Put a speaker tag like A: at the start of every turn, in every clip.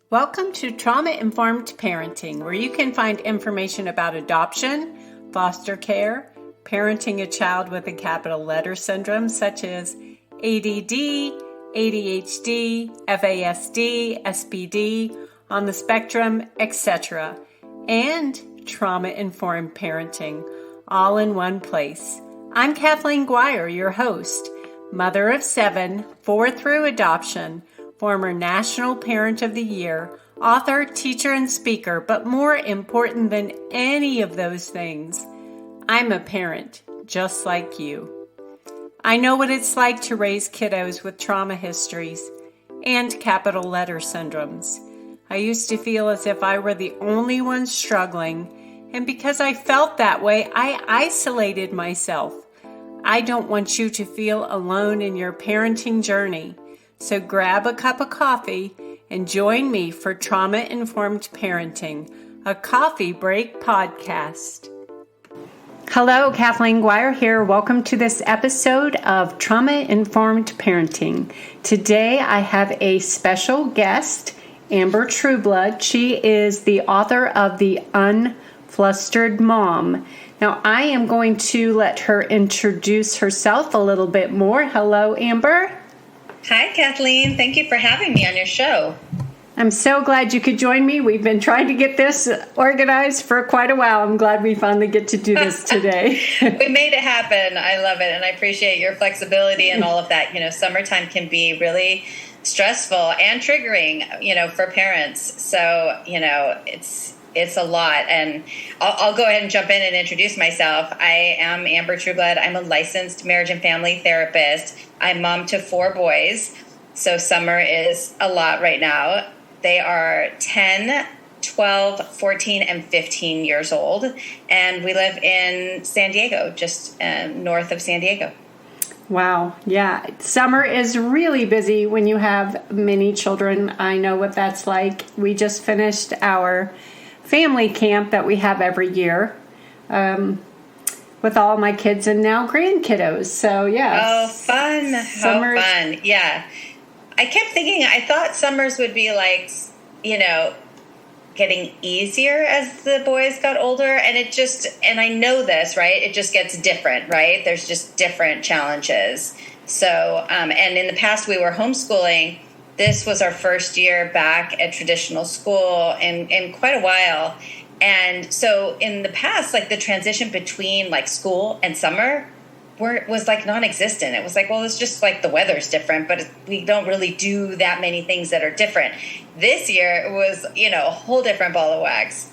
A: Welcome to Trauma-Informed Parenting, where you can find information about adoption, foster care, parenting a child with a capital letter syndrome such as ADD, ADHD, FASD, SPD, on the spectrum, etc., and trauma-informed parenting, all in one place. I'm Kathleen Guire, your host, mother of 7, 4 through adoption, former National Parent of the Year, author, teacher, and speaker, but more important than any of those things, I'm a parent just like you. I know what it's like to raise kiddos with trauma histories and capital letter syndromes. I used to feel as if I were the only one struggling, and because I felt that way, I isolated myself. I don't want you to feel alone in your parenting journey. So grab a cup of coffee and join me for Trauma-Informed Parenting, a coffee break podcast. Hello, Kathleen Guire here. Welcome to this episode of Trauma-Informed Parenting. Today I have a special guest, Amber Trueblood. She is the author of the Unflustered Mom. Now I am going to let her introduce herself a little bit more. Hello, Amber.
B: Hi, Kathleen. Thank you for having me on your show.
A: I'm so glad you could join me. We've been trying to get this organized for quite a while. I'm glad we finally get to do this today.
B: We made it happen. I love it. And I appreciate your flexibility and all of that. You know, summertime can be really stressful and triggering, for parents. So, it's a lot. And I'll go ahead and jump in and introduce myself. I am Amber Trueblood. I'm a licensed marriage and family therapist. I'm mom to 4 boys. So summer is a lot right now. They are 10, 12, 14, and 15 years old. And we live in San Diego, just north of San Diego.
A: Wow. Yeah. Summer is really busy when you have many children. I know what that's like. We just finished our family camp that we have every year with all my kids and now grandkiddos. So, yeah.
B: Oh, fun. How fun. Yeah. I kept thinking, I thought summers would be like, getting easier as the boys got older. And I know this, right? It just gets different, right? There's just different challenges. So, and in the past we were homeschooling. This was our first year back at traditional school in quite a while. And so in the past, like the transition between like school and summer was like non-existent. It was like, well, it's just like the weather's different, but we don't really do that many things that are different. This year it was, a whole different ball of wax.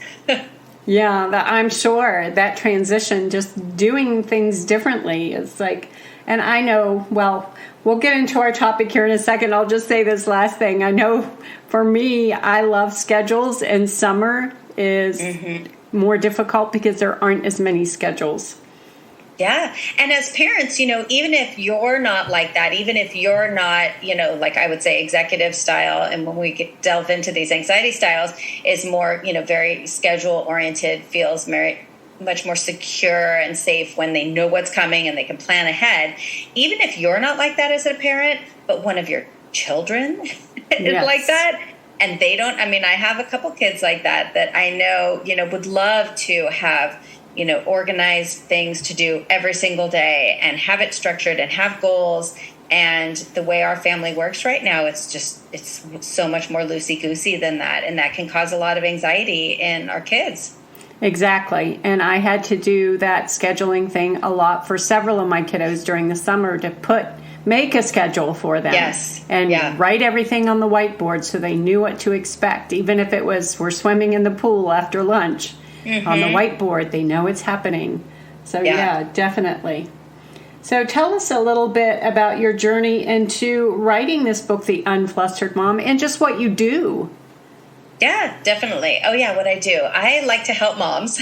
A: Yeah, I'm sure that transition, just doing things differently is like, and I know, well, we'll get into our topic here in a second. I'll just say this last thing. I know for me, I love schedules, and summer is more difficult because there aren't as many schedules.
B: Yeah. And as parents, even if you're not like that, even if you're not, like I would say executive style, and when we delve into these anxiety styles, is more, very schedule oriented, feels much more secure and safe when they know what's coming and they can plan ahead. Even if you're not like that as a parent, but one of your children is like that, and they don't, I have a couple kids like that I know, would love to have, organized things to do every single day and have it structured and have goals. And the way our family works right now, it's so much more loosey-goosey than that. And that can cause a lot of anxiety in our kids.
A: Exactly. And I had to do that scheduling thing a lot for several of my kiddos during the summer to make a schedule for them.
B: Yes.
A: And write everything on the whiteboard so they knew what to expect. Even if it was we're swimming in the pool after lunch, on the whiteboard, they know it's happening. So yeah, definitely. So tell us a little bit about your journey into writing this book, The Unflustered Mom, and just what you do.
B: Yeah, definitely. Oh, yeah, what I do. I like to help moms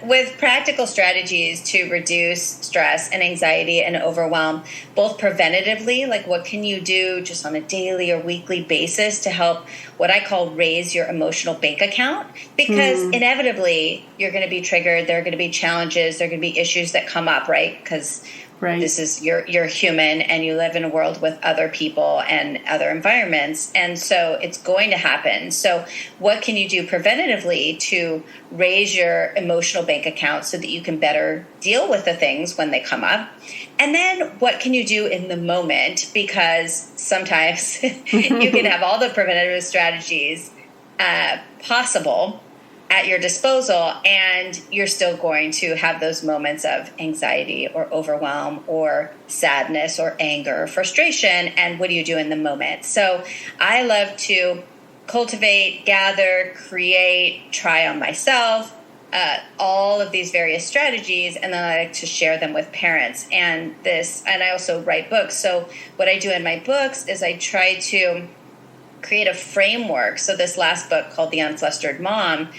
B: with practical strategies to reduce stress and anxiety and overwhelm, both preventatively, like what can you do just on a daily or weekly basis to help what I call raise your emotional bank account, because inevitably you're going to be triggered. There are going to be challenges. There are going to be issues that come up, right? Because
A: Right.
B: This is you're human and you live in a world with other people and other environments. And so it's going to happen. So what can you do preventatively to raise your emotional bank account so that you can better deal with the things when they come up? And then what can you do in the moment? Because sometimes you can have all the preventative strategies possible at your disposal, and you're still going to have those moments of anxiety or overwhelm or sadness or anger or frustration. And what do you do in the moment? So I love to cultivate, gather, create, try on myself, all of these various strategies, and then I like to share them with parents. And I also write books. So what I do in my books is I try to create a framework. So this last book, called The Unflustered Mom,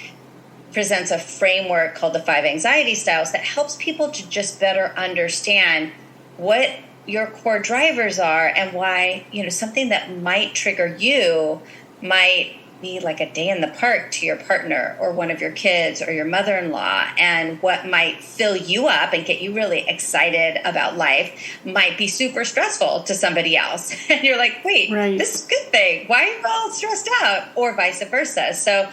B: presents a framework called the 5 anxiety styles that helps people to just better understand what your core drivers are and why, something that might trigger you might be like a day in the park to your partner or one of your kids or your mother-in-law, and what might fill you up and get you really excited about life might be super stressful to somebody else. And you're like, wait,
A: right.
B: This is a good thing. Why are you all stressed out? Or vice versa. So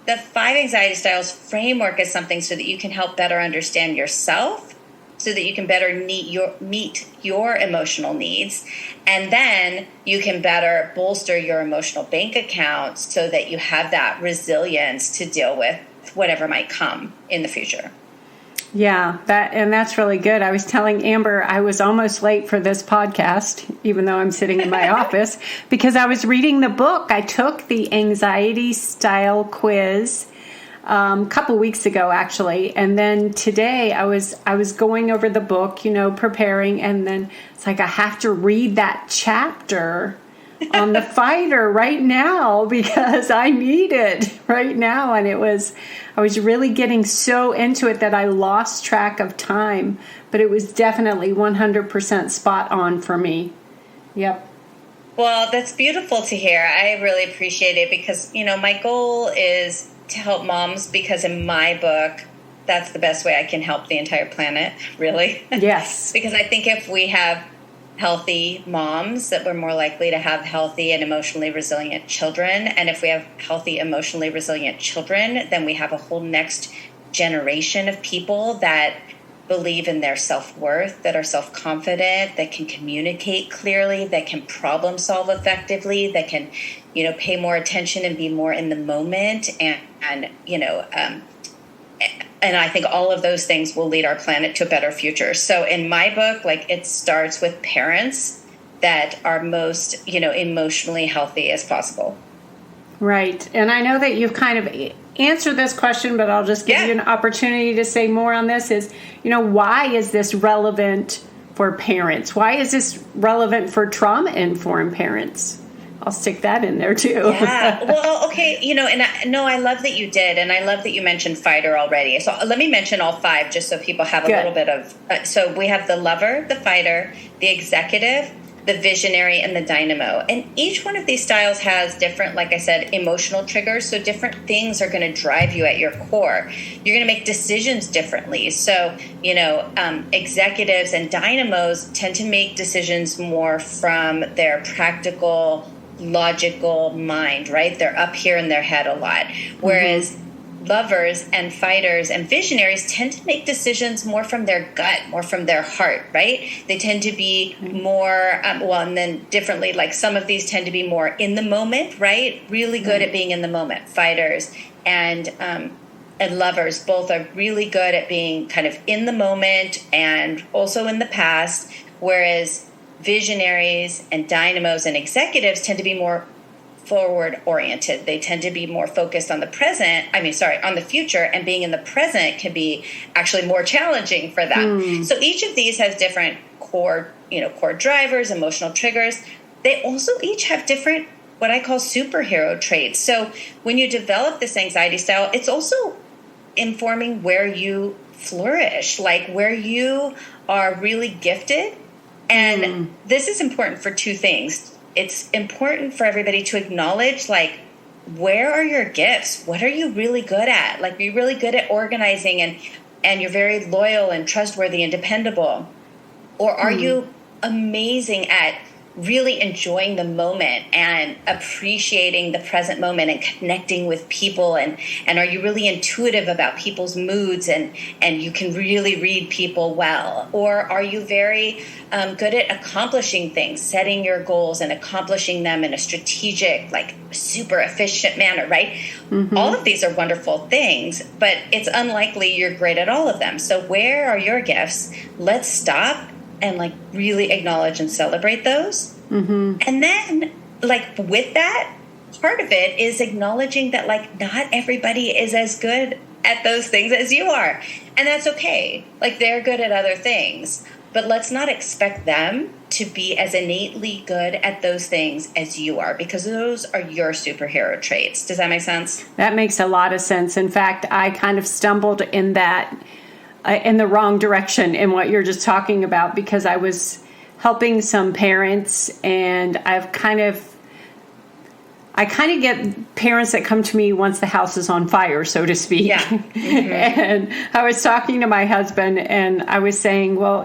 B: the 5 anxiety styles framework is something so that you can help better understand yourself, so that you can better meet your emotional needs. And then you can better bolster your emotional bank account so that you have that resilience to deal with whatever might come in the future.
A: Yeah, that's really good. I was telling Amber I was almost late for this podcast, even though I'm sitting in my office, because I was reading the book. I took the anxiety style quiz a couple weeks ago, actually, and then today I was going over the book, preparing, and then it's like I have to read that chapter on the fighter right now because I need it right now. And I was really getting so into it that I lost track of time, but it was definitely 100% spot on for me. Yep.
B: Well, that's beautiful to hear. I really appreciate it because, my goal is to help moms, because in my book, that's the best way I can help the entire planet, really.
A: Yes.
B: Because I think if we have healthy moms, that we're more likely to have healthy and emotionally resilient children. And if we have healthy, emotionally resilient children, then we have a whole next generation of people that believe in their self-worth, that are self-confident, that can communicate clearly, that can problem solve effectively, that can, pay more attention and be more in the moment. And I think all of those things will lead our planet to a better future. So in my book, it starts with parents that are most, emotionally healthy as possible.
A: Right. And I know that you've kind of answered this question, but I'll just give you an opportunity to say more on this is, why is this relevant for parents? Why is this relevant for trauma-informed parents? I'll stick that in there too.
B: Yeah. Well, okay. I love that you did. And I love that you mentioned fighter already. So let me mention all 5 just so people have a little bit of, so we have the lover, the fighter, the executive, the visionary, and the dynamo. And each one of these styles has different, like I said, emotional triggers. So different things are going to drive you at your core. You're going to make decisions differently. So, executives and dynamos tend to make decisions more from their practical, logical mind, right? They're up here in their head a lot. Whereas lovers and fighters and visionaries tend to make decisions more from their gut, more from their heart, right? They tend to be more, and then differently, like some of these tend to be more in the moment, right? Really good at being in the moment. Fighters and lovers both are really good at being kind of in the moment and also in the past, whereas visionaries and dynamos and executives tend to be more forward oriented. They tend to be more focused on the on the future, and being in the present can be actually more challenging for them. So each of these has different core drivers, emotional triggers. They also each have different, what I call superhero traits. So when you develop this anxiety style, it's also informing where you flourish, like where you are really gifted. And this is important for 2 things. It's important for everybody to acknowledge, where are your gifts? What are you really good at? Are you really good at organizing and you're very loyal and trustworthy and dependable? Or are you amazing at really enjoying the moment and appreciating the present moment and connecting with people? And are you really intuitive about people's moods and you can really read people well? Or are you very good at accomplishing things, setting your goals and accomplishing them in a strategic, like super efficient manner, right? All of these are wonderful things, but it's unlikely you're great at all of them. So where are your gifts? Let's stop and like really acknowledge and celebrate those. And then like with that, part of it is acknowledging that like not everybody is as good at those things as you are. And that's okay. Like they're good at other things, but let's not expect them to be as innately good at those things as you are, because those are your superhero traits. Does that make sense?
A: That makes a lot of sense. In fact, I kind of stumbled in that in the wrong direction in what you're just talking about, because I was helping some parents, and I kind of get parents that come to me once the house is on fire, so to speak.
B: Yeah.
A: And I was talking to my husband, and I was saying, well,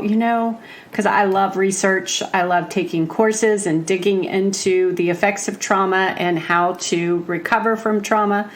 A: because I love research, I love taking courses and digging into the effects of trauma and how to recover from trauma.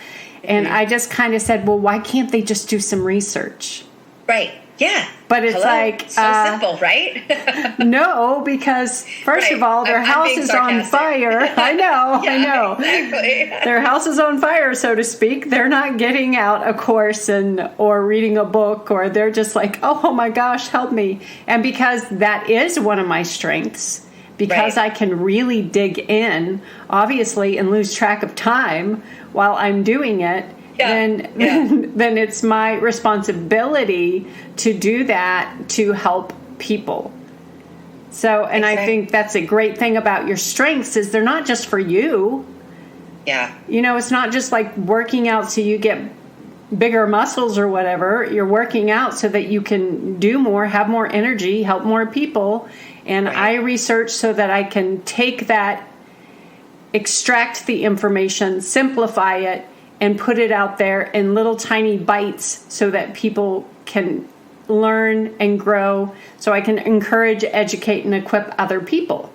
A: And I just kind of said, well, why can't they just do some research?
B: Right. Yeah.
A: But it's like
B: so simple, right?
A: No, because first of all, their house is on fire. I know.
B: Exactly.
A: Their house is on fire, so to speak. They're not getting out a course or reading a book, or they're just like, oh my gosh, help me. And because that is one of my strengths, because I can really dig in, obviously, and lose track of time while I'm doing it. Then it's my responsibility to do that to help people. So, and I think that's a great thing about your strengths is they're not just for you.
B: Yeah.
A: It's not just like working out so you get bigger muscles or whatever. You're working out so that you can do more, have more energy, help more people. And I research so that I can take that, extract the information, simplify it, and put it out there in little tiny bites so that people can learn and grow, so I can encourage, educate, and equip other people.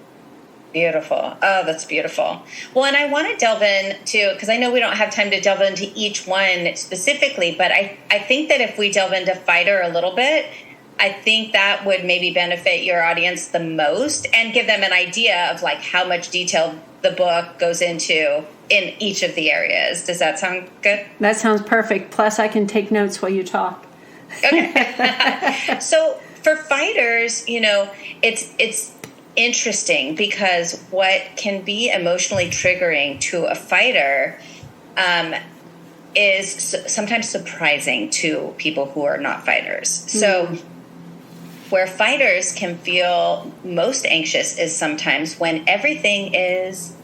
B: Beautiful. Oh, that's beautiful. Well, and I want to delve into, because I know we don't have time to delve into each one specifically, but I think that if we delve into fighter a little bit, I think that would maybe benefit your audience the most and give them an idea of like how much detail the book goes into in each of the areas. Does that sound good?
A: That sounds perfect. Plus, I can take notes while you talk.
B: Okay. So for fighters, it's interesting because what can be emotionally triggering to a fighter is sometimes surprising to people who are not fighters. So where fighters can feel most anxious is sometimes when everything is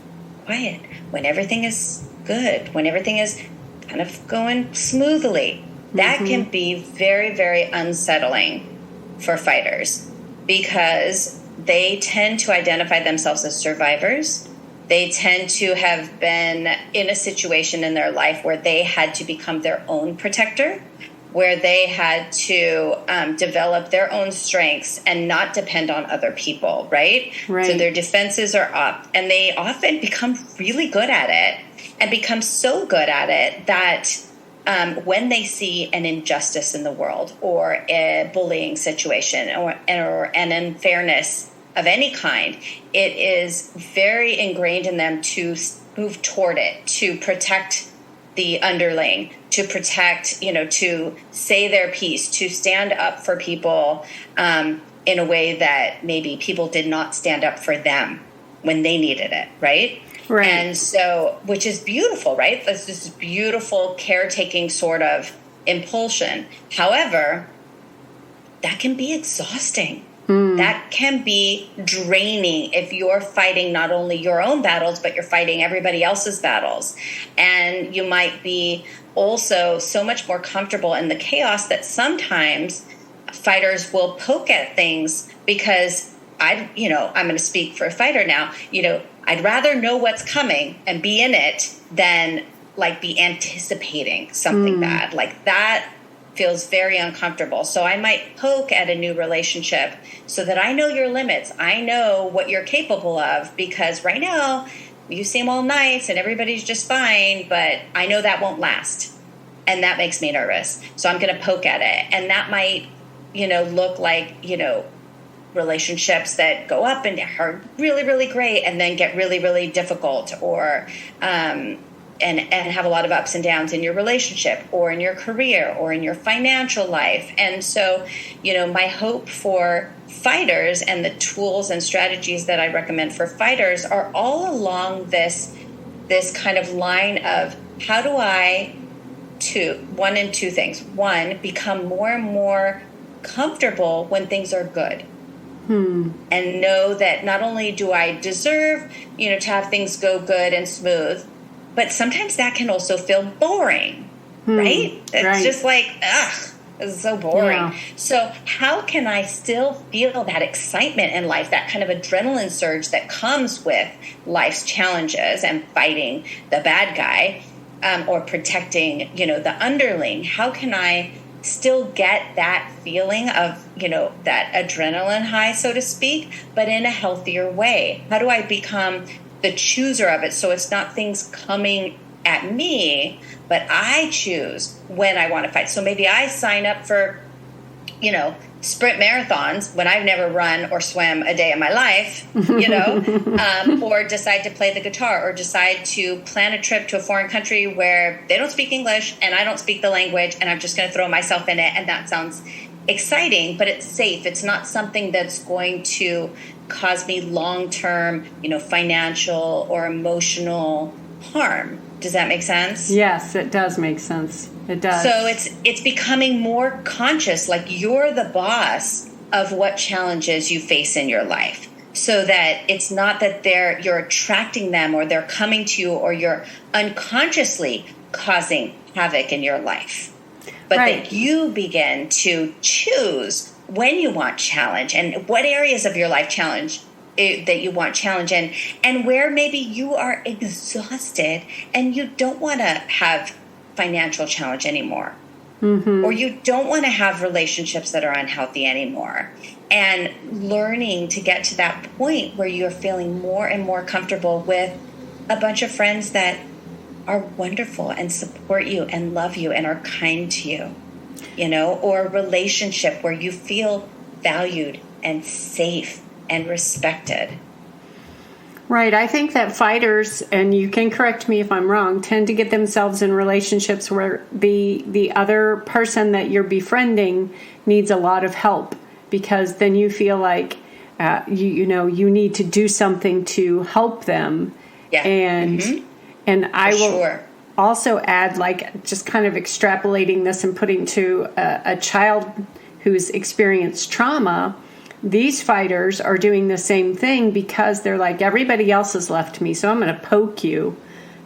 B: quiet, when everything is good, when everything is kind of going smoothly. That can be very, very unsettling for fighters because they tend to identify themselves as survivors. They tend to have been in a situation in their life where they had to become their own protector, where they had to develop their own strengths and not depend on other people, right? So their defenses are up, and they often become really good at it and become so good at it that when they see an injustice in the world or a bullying situation or an unfairness of any kind, it is very ingrained in them to move toward it, to protect the underling, to protect, to say their piece, to stand up for people in a way that maybe people did not stand up for them when they needed it, right?
A: Right.
B: And so, which is beautiful, right? That's this beautiful caretaking sort of impulsion. However, that can be exhausting. That can be draining if you're fighting not only your own battles, but you're fighting everybody else's battles. And you might be also so much more comfortable in the chaos that sometimes fighters will poke at things because I'm going to speak for a fighter now, I'd rather know what's coming and be in it than like be anticipating something bad. Like that feels very uncomfortable. So I might poke at a new relationship so that I know your limits. I know what you're capable of, because right now you seem all nice and everybody's just fine, but I know that won't last. And that makes me nervous. So I'm going to poke at it. And that might, look like, relationships that go up and are really, really great and then get really, really difficult, or and have a lot of ups and downs in your relationship or in your career or in your financial life. And so, my hope for fighters and the tools and strategies that I recommend for fighters are all along this kind of line of, how do I one and two things. One, become more and more comfortable when things are good. And know that not only do I deserve, to have things go good and smooth, but sometimes that can also feel boring, right? It's just like, it's so boring. Yeah. So how can I still feel that excitement in life, that kind of adrenaline surge that comes with life's challenges and fighting the bad guy, or protecting, the underling? How can I still get that feeling of, that adrenaline high, so to speak, but in a healthier way? How do I become the chooser of it, so it's not things coming at me, but I choose when I want to fight? So maybe I sign up for, sprint marathons when I've never run or swam a day in my life, or decide to play the guitar, or decide to plan a trip to a foreign country where they don't speak English and I don't speak the language, and I'm just going to throw myself in it. And that sounds exciting, but it's safe. It's not something that's going to cause me long-term, financial or emotional harm. Does that make sense?
A: Yes, it does make sense. It does.
B: So it's becoming more conscious, like you're the boss of what challenges you face in your life, so that it's not that you're attracting them, or they're coming to you, or you're unconsciously causing havoc in your life, but that you begin to choose when you want challenge and what areas of your life that you want challenge in, and where maybe you are exhausted and you don't want to have financial challenge anymore, or you don't want to have relationships that are unhealthy anymore, and learning to get to that point where you're feeling more and more comfortable with a bunch of friends that are wonderful and support you and love you and are kind to you, or a relationship where you feel valued and safe and respected.
A: Right. I think that fighters, and you can correct me if I'm wrong, tend to get themselves in relationships where the other person that you're befriending needs a lot of help, because then you feel like you need to do something to help them. Yeah. And I will also add, like, just kind of extrapolating this and putting to a child who's experienced trauma. These fighters are doing the same thing because they're like, everybody else has left me, so I'm going to poke you,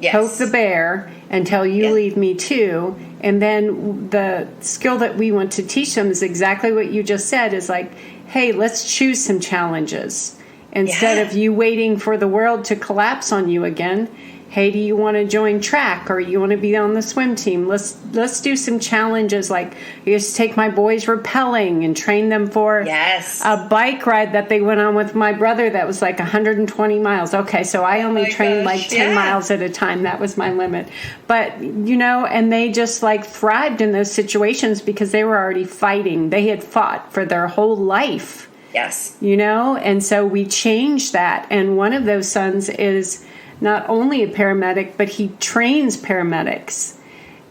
A: poke the bear until you leave me too. And then the skill that we want to teach them is exactly what you just said, is like, hey, let's choose some challenges. Instead of you waiting for the world to collapse on you again, hey, do you want to join track, or you want to be on the swim team? Let's do some challenges. Like, I used to take my boys rappelling and train them for a bike ride that they went on with my brother that was like 120 miles. Okay, so I only trained like 10 miles at a time. That was my limit. But, and they just like thrived in those situations because they were already fighting. They had fought for their whole life.
B: Yes.
A: And so we changed that. And one of those sons is not only a paramedic, but he trains paramedics.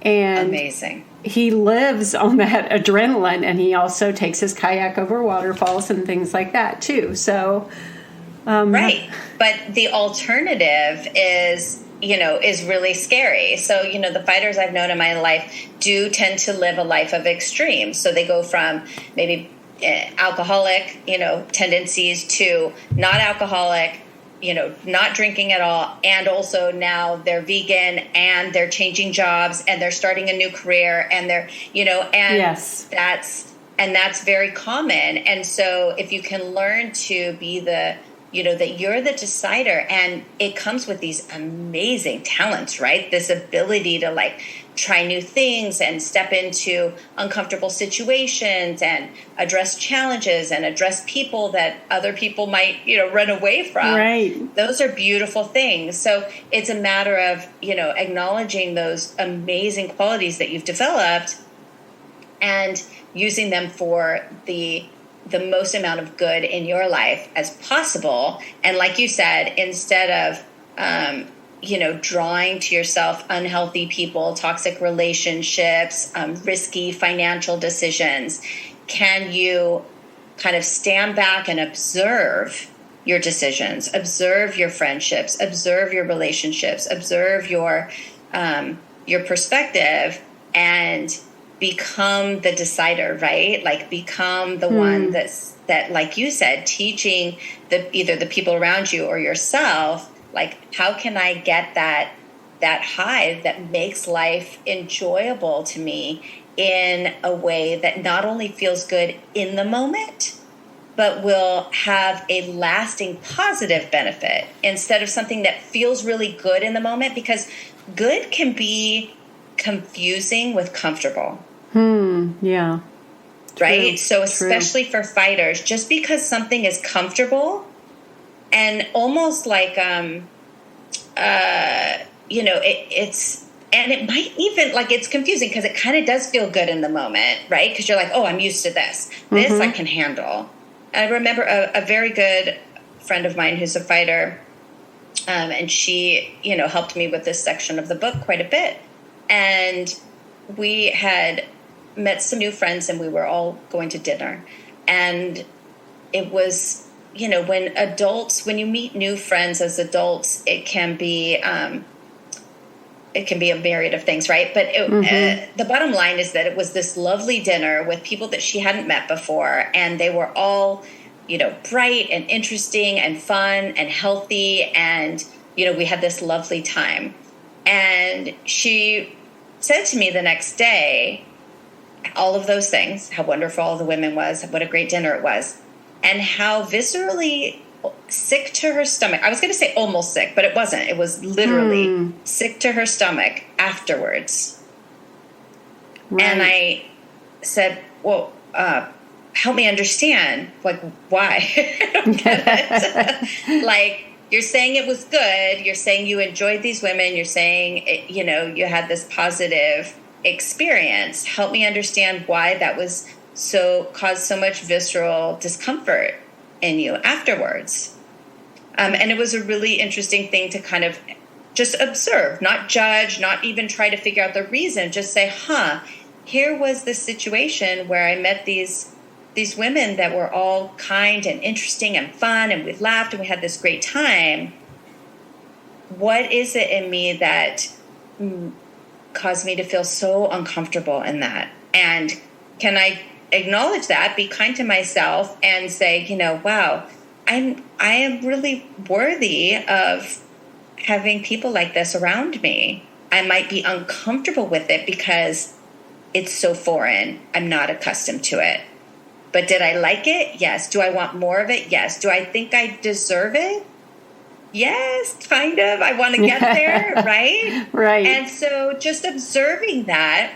A: And
B: amazing.
A: He lives on that adrenaline, and he also takes his kayak over waterfalls and things like that too. So,
B: right. But the alternative is really scary. So, the fighters I've known in my life do tend to live a life of extremes. So they go from maybe alcoholic, tendencies to not alcoholic, not drinking at all. And also now they're vegan and they're changing jobs and they're starting a new career and they're, that's very common. And so if you can learn to be the that you're the decider, and it comes with these amazing talents, right? This ability to like try new things and step into uncomfortable situations and address challenges and address people that other people might, run away from.
A: Right.
B: Those are beautiful things. So it's a matter of, acknowledging those amazing qualities that you've developed and using them for the most amount of good in your life as possible. And like you said, instead of, drawing to yourself unhealthy people, toxic relationships, risky financial decisions, can you kind of stand back and observe your decisions, observe your friendships, observe your relationships, observe your perspective, and become the decider, right? Like become the one that, like you said, teaching either the people around you or yourself, like, how can I get that high that makes life enjoyable to me in a way that not only feels good in the moment, but will have a lasting positive benefit instead of something that feels really good in the moment, because good can be confusing with comfortable.
A: Yeah.
B: Right?
A: True.
B: So especially for fighters, just because something is comfortable and almost like, it's, and it might even, like, it's confusing because it kind of does feel good in the moment, right? Because you're like, oh, I'm used to this. This I can handle. I remember a very good friend of mine who's a fighter, and she, helped me with this section of the book quite a bit. And we had met some new friends, and we were all going to dinner. And it was, when you meet new friends as adults, it can be a myriad of things, right? But the bottom line is that it was this lovely dinner with people that she hadn't met before, and they were all, bright and interesting and fun and healthy, and we had this lovely time. And she said to me the next day all of those things, how wonderful all the women was, what a great dinner it was, and how viscerally sick to her stomach. I was going to say almost sick, but it wasn't. It was literally sick to her stomach afterwards. Right. And I said, well, help me understand, like, why? I don't get it. Like, you're saying it was good. You're saying you enjoyed these women. You're saying, you had this positive experience. Help me understand why that was caused so much visceral discomfort in you afterwards. And it was a really interesting thing to kind of just observe, not judge, not even try to figure out the reason, just say, here was this situation where I met these women that were all kind and interesting and fun, and we laughed and we had this great time. What is it in me that caused me to feel so uncomfortable in that? And can I acknowledge that, be kind to myself, and say, wow, I am really worthy of having people like this around me. I might be uncomfortable with it because it's so foreign. I'm not accustomed to it. But did I like it? Yes. Do I want more of it? Yes. Do I think I deserve it? Yes, kind of. I want to get there, right?
A: Right.
B: And so just observing that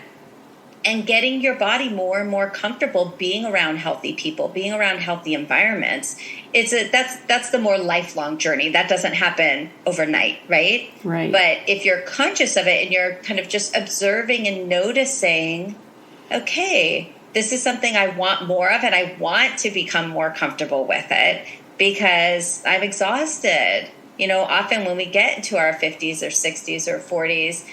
B: and getting your body more and more comfortable being around healthy people, being around healthy environments, that's the more lifelong journey. That doesn't happen overnight, right?
A: Right.
B: But if you're conscious of it and you're kind of just observing and noticing, okay, this is something I want more of, and I want to become more comfortable with it because I'm exhausted. Often when we get into our 50s or 60s or 40s,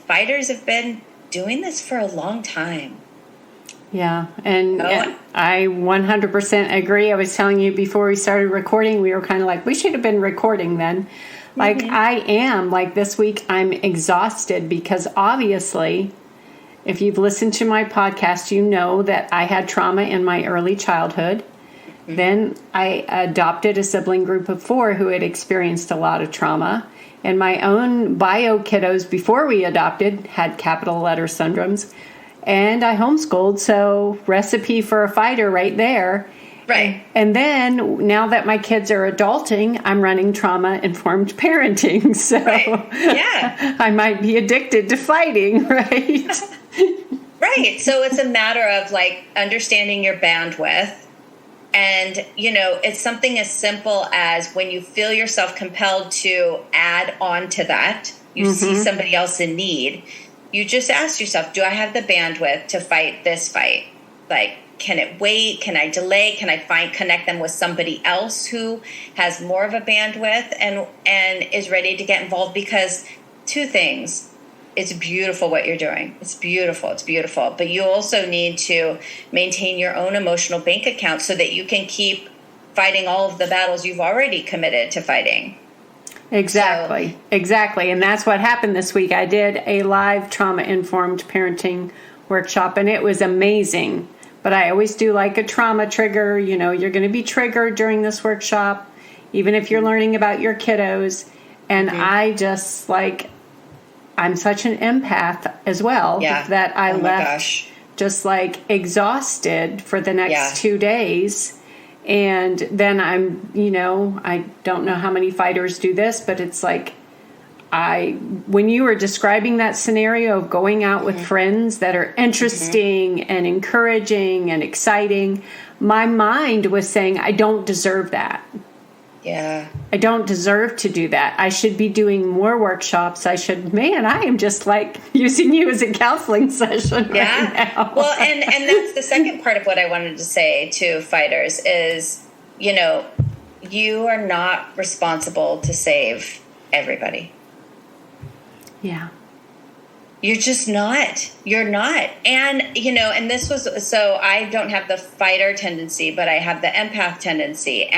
B: fighters have been doing this for a long time.
A: Yeah, and I 100% agree. I was telling you before we started recording, we were kind of like, we should have been recording then. Like, I am, like this week, I'm exhausted because obviously, if you've listened to my podcast, you know that I had trauma in my early childhood. Then I adopted a sibling group of 4 who had experienced a lot of trauma. And my own bio kiddos before we adopted had capital letter syndromes. And I homeschooled, so recipe for a fighter right there.
B: Right.
A: And then now that my kids are adulting, I'm running trauma-informed parenting. So
B: Right. Yeah.
A: I might be addicted to fighting, right?
B: Right. So it's a matter of like understanding your bandwidth. And, it's something as simple as when you feel yourself compelled to add on to that, you see somebody else in need, you just ask yourself, do I have the bandwidth to fight this fight? Like, can it wait? Can I delay? Can I connect them with somebody else who has more of a bandwidth and is ready to get involved? Because two things. It's beautiful what you're doing. It's beautiful. It's beautiful. But you also need to maintain your own emotional bank account so that you can keep fighting all of the battles you've already committed to fighting.
A: Exactly. Exactly. And that's what happened this week. I did a live trauma-informed parenting workshop, and it was amazing. But I always do like a trauma trigger. You're going to be triggered during this workshop, even if you're learning about your kiddos. And I just I'm such an empath as well that I left just exhausted for the next 2 days. And then I don't know how many fighters do this, but it's when you were describing that scenario of going out with friends that are interesting and encouraging and exciting, my mind was saying, I don't deserve that.
B: Yeah.
A: I don't deserve to do that. I should be doing more workshops. I am just using you as a counseling session right now.
B: Well, and that's the second part of what I wanted to say to fighters is, you are not responsible to save everybody.
A: Yeah.
B: You're just not. You're not. And, and this was, so I don't have the fighter tendency, but I have the empath tendency.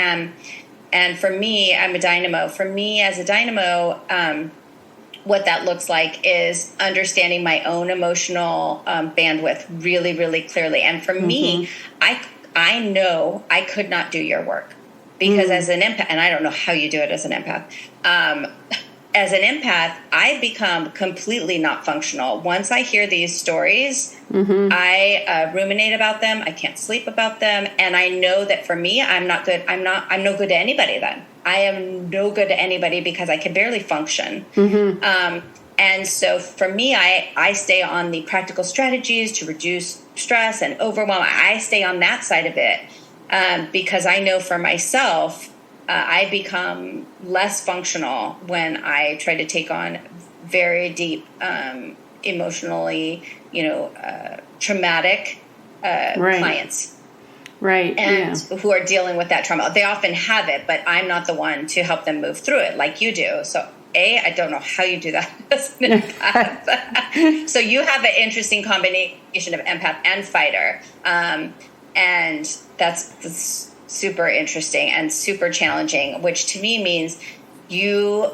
B: And for me, I'm a dynamo. For me as a dynamo, what that looks like is understanding my own emotional bandwidth really, really clearly. And for me, I know I could not do your work because as an empath, and I don't know how you do it as an empath, as an empath, I become completely not functional. Once I hear these stories, I ruminate about them. I can't sleep about them. And I know that for me, I'm not good. I'm no good to anybody then. I am no good to anybody because I can barely function. And so for me, I stay on the practical strategies to reduce stress and overwhelm. I stay on that side of it because I know for myself, I become less functional when I try to take on very deep, emotionally, traumatic clients.
A: Right.
B: And who are dealing with that trauma. They often have it, but I'm not the one to help them move through it like you do. So I don't know how you do that as an empath. So you have an interesting combination of empath and fighter. And that's super interesting and super challenging, which to me means you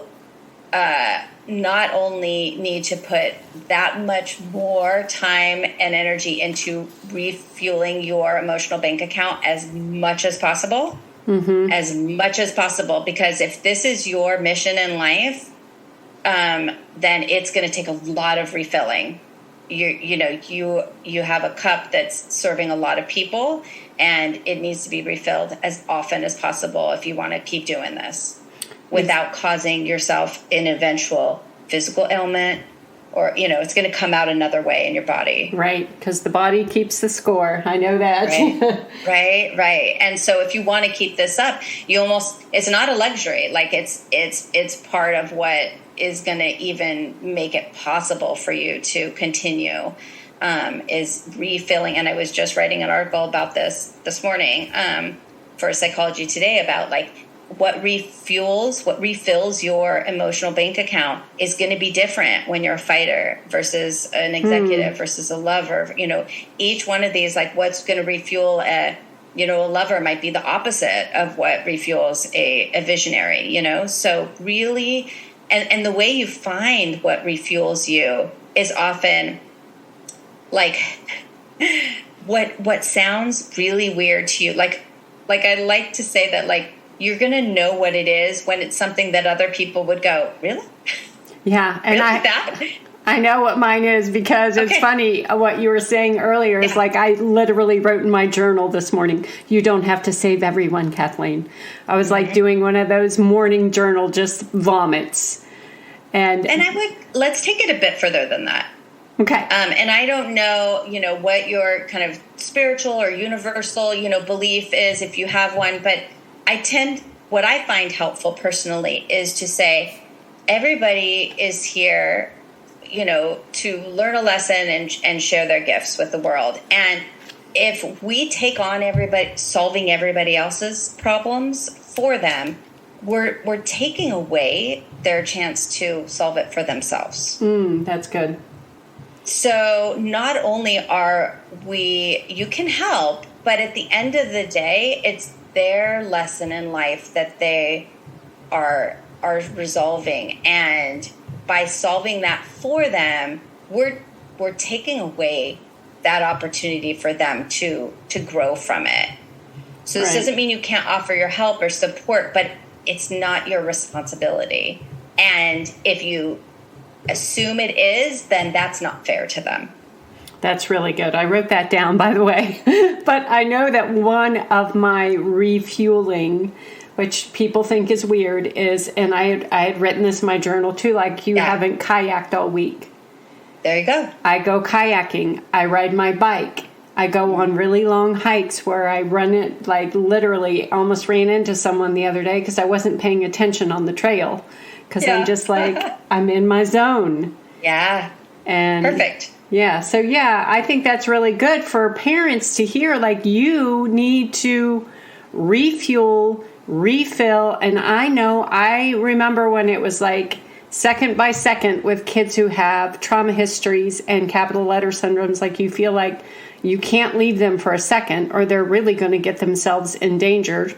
B: not only need to put that much more time and energy into refueling your emotional bank account as much as possible, because if this is your mission in life, then it's going to take a lot of refilling. You have a cup that's serving a lot of people, and it needs to be refilled as often as possible if you want to keep doing this without causing yourself an eventual physical ailment, or it's going to come out another way in your body.
A: Right, because the body keeps the score. I know that.
B: Right. And so if you want to keep this up, it's not a luxury. It's part of what is going to even make it possible for you to continue, is refilling. And I was just writing an article about this morning for Psychology Today about what refills your emotional bank account is going to be different when you're a fighter versus an executive versus a lover. Each one of these, what's going to refuel a lover might be the opposite of what refuels a visionary, so really, and the way you find what refuels you is often what sounds really weird to you. I like to say that you're going to know what it is when it's something that other people would go, really?
A: Yeah. And
B: really that?
A: I know what mine is because it's funny what you were saying earlier is like I literally wrote in my journal this morning, you don't have to save everyone, Kathleen. I was like doing one of those morning journal just vomits. And
B: let's take it a bit further than that.
A: Okay.
B: And I don't know, what your kind of spiritual or universal, belief is if you have one, but what I find helpful personally is to say everybody is here to learn a lesson and share their gifts with the world. And if we take on solving everybody else's problems for them, we're taking away their chance to solve it for themselves.
A: That's good.
B: So not only you can help, but at the end of the day, it's their lesson in life that they are resolving. And by solving that for them, we're taking away that opportunity for them to grow from it. So this doesn't mean you can't offer your help or support, but it's not your responsibility. And if you assume it is, then that's not fair to them.
A: That's really good. I wrote that down, by the way. But I know that one of my refueling, which people think is weird, is, and I had written this in my journal too, like you haven't kayaked all week.
B: There you go.
A: I go kayaking. I ride my bike. I go on really long hikes where I run it, like literally almost ran into someone the other day because I wasn't paying attention on the trail because I'm just like, I'm in my zone.
B: Yeah.
A: And
B: perfect.
A: Yeah. So I think that's really good for parents to hear, like you need to refuel, refill. And I remember when it was like second by second with kids who have trauma histories and capital letter syndromes, like you feel like you can't leave them for a second or they're really going to get themselves endangered.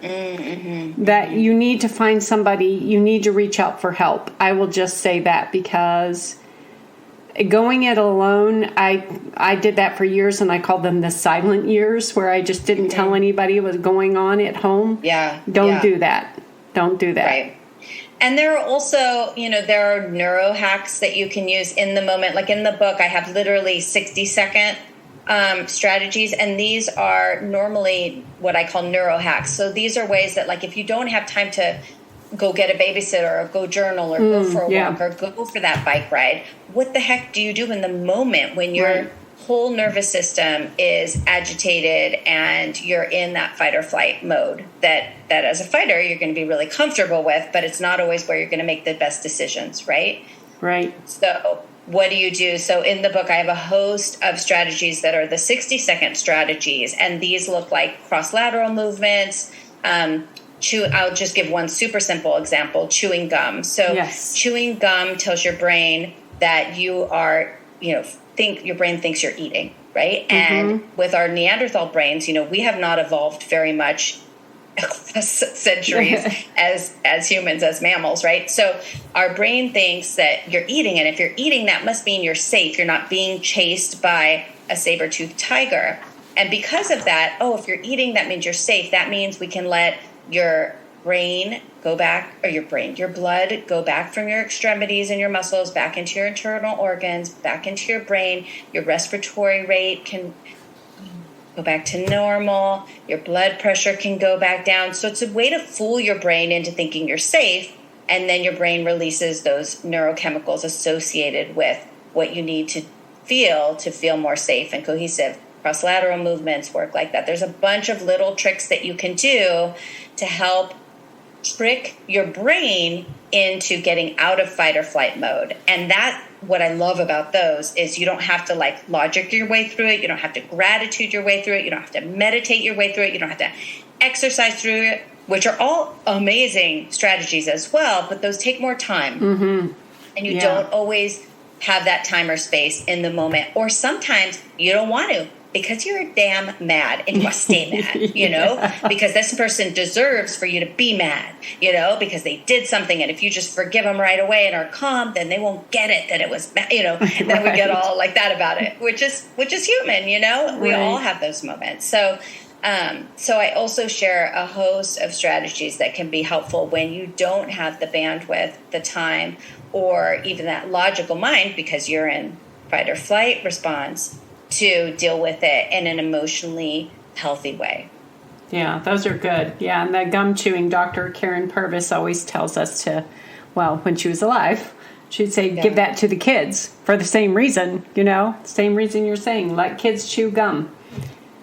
A: That you need to find somebody, you need to reach out for help. I will just say that because going it alone, I did that for years and I called them the silent years where I just didn't tell anybody what was going on at home. Don't do that. Don't do that.
B: Right. And there are also, there are neuro hacks that you can use in the moment. Like in the book, I have literally 60-second strategies, and these are normally what I call neuro hacks. So these are ways that, like, if you don't have time to go get a babysitter or go journal or go for a walk or go for that bike ride, what the heck do you do in the moment when your whole nervous system is agitated and you're in that fight or flight mode that as a fighter you're going to be really comfortable with, but it's not always where you're going to make the best decisions, right? So what do you do? So in the book, I have a host of strategies that are the 60-second strategies, and these look like cross-lateral movements. I'll just give one super simple example, chewing gum. So chewing gum tells your brain that you are, your brain thinks you're eating, right? And with our Neanderthal brains, we have not evolved very much across centuries as humans, as mammals, right? So our brain thinks that you're eating, and if you're eating, that must mean you're safe. You're not being chased by a saber-toothed tiger. And because of that, if you're eating, that means you're safe. That means we can let your brain go back, or your blood go back from your extremities and your muscles back into your internal organs, back into your brain. Your respiratory rate can go back to normal. Your blood pressure can go back down. So it's a way to fool your brain into thinking you're safe. And then your brain releases those neurochemicals associated with what you need to feel more safe and cohesive. Cross-lateral movements work like that. There's a bunch of little tricks that you can do to help trick your brain into getting out of fight or flight mode. And what I love about those is you don't have to logic your way through it. You don't have to gratitude your way through it. You don't have to meditate your way through it. You don't have to exercise through it, which are all amazing strategies as well, but those take more time. And you don't always have that time or space in the moment. Or sometimes you don't want to, because you're damn mad and you must stay mad, because this person deserves for you to be mad, because they did something. And if you just forgive them right away and are calm, then they won't get it that it was, and then we get all like that about it, which is human, we all have those moments. So I also share a host of strategies that can be helpful when you don't have the bandwidth, the time, or even that logical mind, because you're in fight or flight response, to deal with it in an emotionally healthy way.
A: Yeah, those are good. Yeah, and the gum chewing, Dr. Karen Purvis always tells us to, well, when she was alive, she'd say, give that to the kids for the same reason, same reason you're saying, let kids chew gum.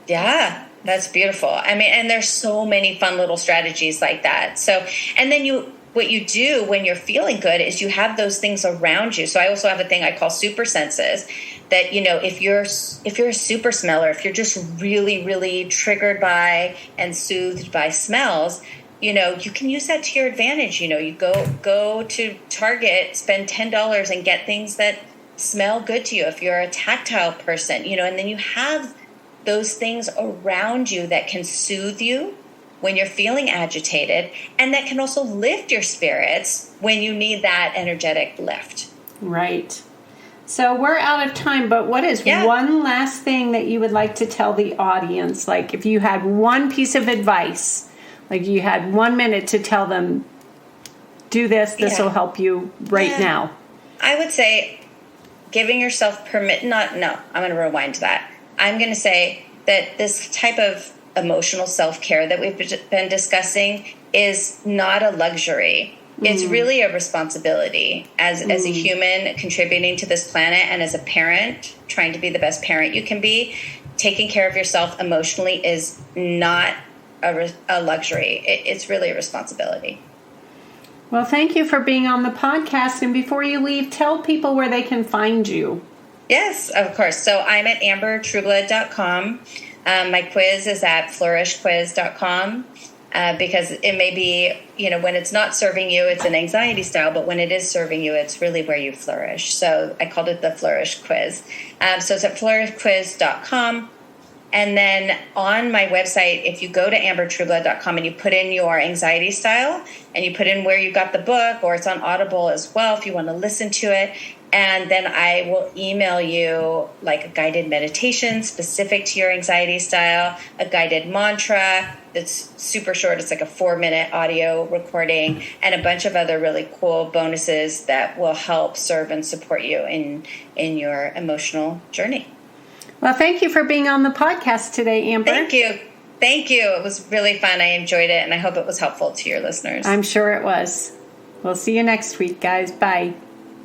B: Yeah, that's beautiful. I mean, and there's so many fun little strategies like that. So, and then what you do when you're feeling good is you have those things around you. So I also have a thing I call super senses that, if you're a super smeller, if you're just really, really triggered by and soothed by smells, you can use that to your advantage. You go to Target, spend $10 and get things that smell good to you. If you're a tactile person, and then you have those things around you that can soothe you when you're feeling agitated, and that can also lift your spirits when you need that energetic lift.
A: Right. So we're out of time, but what is one last thing that you would like to tell the audience? Like if you had one piece of advice, like you had 1 minute to tell them, do this will help you right now. I
B: would say giving yourself I'm going to rewind to that. I'm going to say that this type of emotional self-care that we've been discussing is not a luxury. It's really a responsibility as a human contributing to this planet, and as a parent trying to be the best parent you can be. Taking care of yourself emotionally is not a luxury. It's really a responsibility.
A: Well, thank you for being on the podcast. And before you leave, tell people where they can find you.
B: Yes, of course. So I'm at ambertrueblood.com. My quiz is at flourishquiz.com because it may be, when it's not serving you, it's an anxiety style, but when it is serving you, it's really where you flourish. So I called it the Flourish Quiz. So it's at flourishquiz.com. And then on my website, if you go to ambertrueblood.com and you put in your anxiety style and you put in where you got the book, or it's on Audible as well if you want to listen to it, and then I will email you like a guided meditation specific to your anxiety style, a guided mantra that's super short. It's like a 4-minute audio recording, and a bunch of other really cool bonuses that will help serve and support you in your emotional journey.
A: Well, thank you for being on the podcast today, Amber.
B: Thank you. It was really fun. I enjoyed it, and I hope it was helpful to your listeners.
A: I'm sure it was. We'll see you next week, guys. Bye.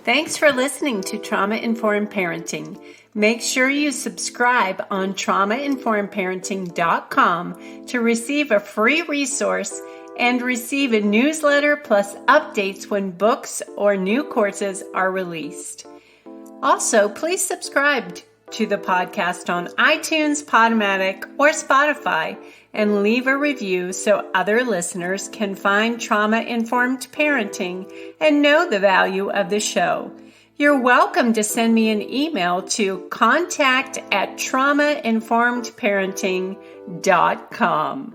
A: Thanks for listening to Trauma Informed Parenting. Make sure you subscribe on traumainformedparenting.com to receive a free resource and receive a newsletter plus updates when books or new courses are released. Also, please subscribe to the podcast on iTunes, Podomatic, or Spotify, and leave a review so other listeners can find trauma-informed parenting and know the value of the show. You're welcome to send me an email to contact@traumainformedparenting.com.